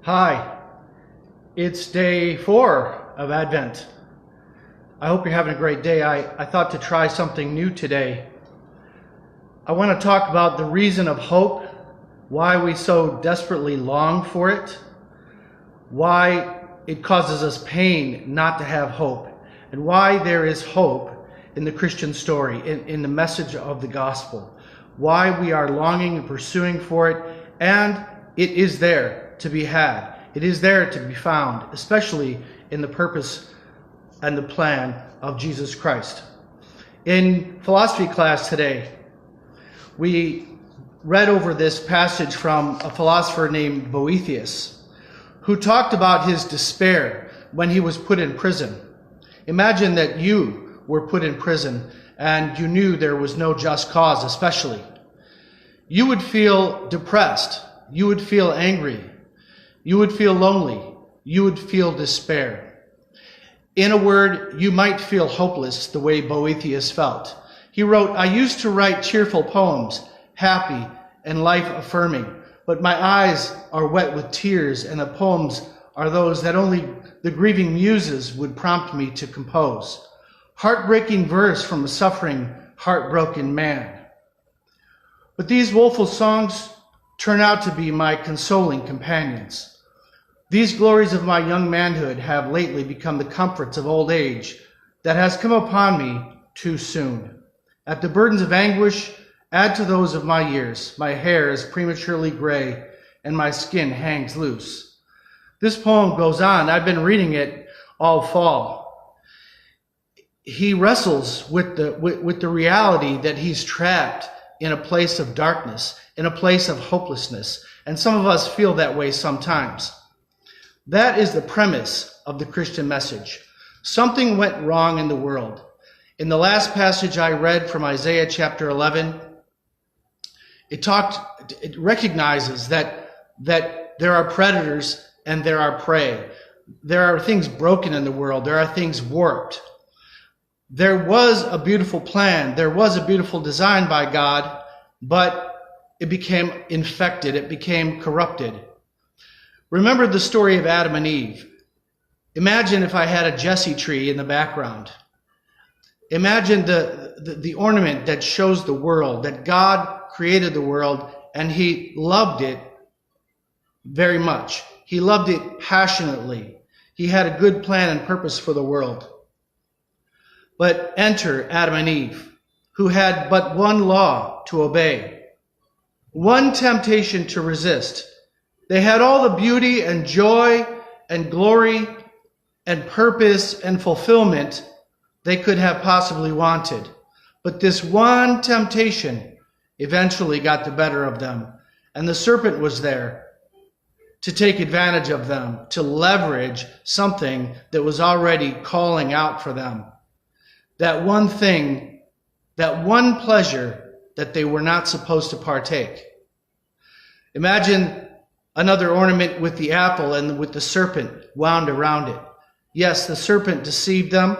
Hi, it's day 4 of Advent. I hope you're having a great day. I thought to try something new today. I want to talk about the reason of hope, why we so desperately long for it, why it causes us pain not to have hope, and why there is hope in the Christian story, in the message of the gospel, why we are longing and pursuing for it, and it is there to be had. It is there to be found, especially in the purpose and the plan of Jesus Christ. In philosophy class today, we read over this passage from a philosopher named Boethius, who talked about his despair when he was put in prison. Imagine that you were put in prison and you knew there was no just cause, especially. You would feel depressed. You would feel angry. You would feel lonely. You would feel despair. In a word, you might feel hopeless the way Boethius felt. He wrote, "I used to write cheerful poems, happy and life-affirming, but my eyes are wet with tears, and the poems are those that only the grieving muses would prompt me to compose. Heartbreaking verse from a suffering, heartbroken man. But these woeful songs turn out to be my consoling companions. These glories of my young manhood have lately become the comforts of old age that has come upon me too soon. At the burdens of anguish, add to those of my years. My hair is prematurely gray, and my skin hangs loose." This poem goes on. I've been reading it all fall. He wrestles with the reality that he's trapped in a place of darkness, in a place of hopelessness. And some of us feel that way sometimes. That is the premise of the Christian message. Something went wrong in the world. In the last passage I read from Isaiah chapter 11, it recognizes that there are predators and there are prey. There are things broken in the world. There are things warped. There was a beautiful plan. There was a beautiful design by God, but it became infected. It became corrupted. Remember the story of Adam and Eve. Imagine if I had a Jesse tree in the background. Imagine the ornament that shows the world, that God created the world and he loved it very much. He loved it passionately. He had a good plan and purpose for the world. But enter Adam and Eve, who had but one law to obey, one temptation to resist. They had all the beauty and joy and glory and purpose and fulfillment they could have possibly wanted. But this one temptation eventually got the better of them. And the serpent was there to take advantage of them, to leverage something that was already calling out for them. That one thing, that one pleasure that they were not supposed to partake. Imagine another ornament with the apple and with the serpent wound around it. Yes, the serpent deceived them.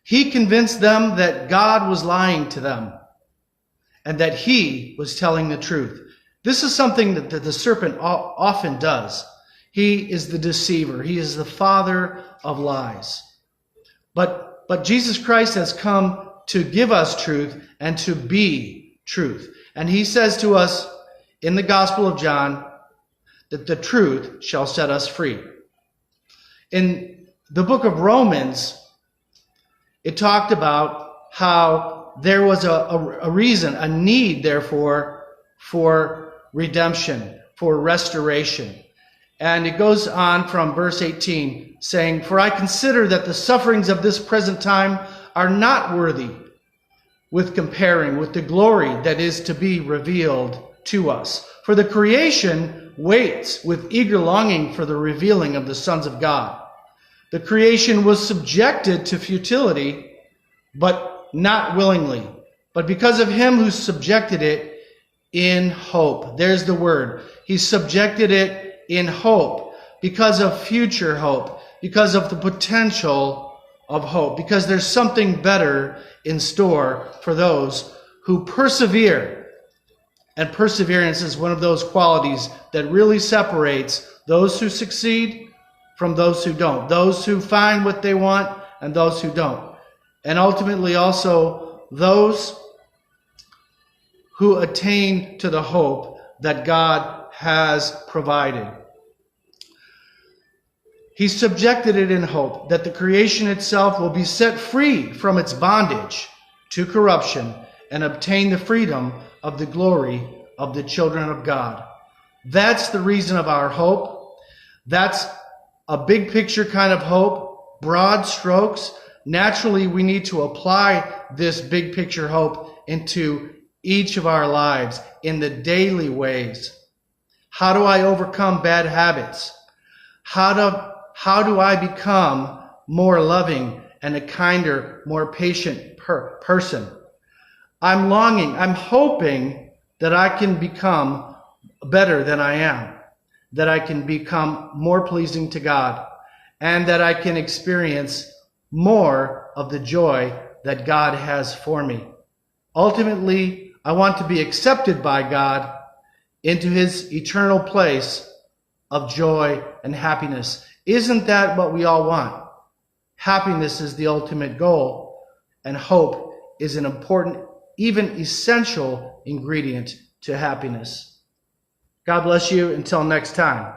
He convinced them that God was lying to them and that he was telling the truth. This is something that the serpent often does. He is the deceiver. He is the father of lies. But Jesus Christ has come to give us truth and to be truth. And he says to us in the Gospel of John that the truth shall set us free. In the book of Romans, it talked about how there was a reason, a need, therefore, for redemption, for restoration. And it goes on from verse 18, saying, "For I consider that the sufferings of this present time are not worthy with comparing with the glory that is to be revealed to us. For the creation waits with eager longing for the revealing of the sons of God. The creation was subjected to futility, but not willingly, but because of him who subjected it in hope." There's the word. He subjected it in hope, because of future hope, because of the potential of hope, because there's something better in store for those who persevere And perseverance is one of those qualities that really separates those who succeed from those who don't, those who find what they want and those who don't. And ultimately also those who attain to the hope that God has provided. He subjected it in hope that the creation itself will be set free from its bondage to corruption and obtain the freedom of the glory of the children of God. That's the reason of our hope. That's a big picture kind of hope, broad strokes. Naturally, we need to apply this big picture hope into each of our lives in the daily ways. How do I overcome bad habits? How do I become more loving and a kinder, more patient person? I'm longing, I'm hoping that I can become better than I am, that I can become more pleasing to God, and that I can experience more of the joy that God has for me. Ultimately, I want to be accepted by God into his eternal place of joy and happiness. Isn't that what we all want? Happiness is the ultimate goal, and hope is an important, even essential ingredient to happiness. God bless you. Until next time.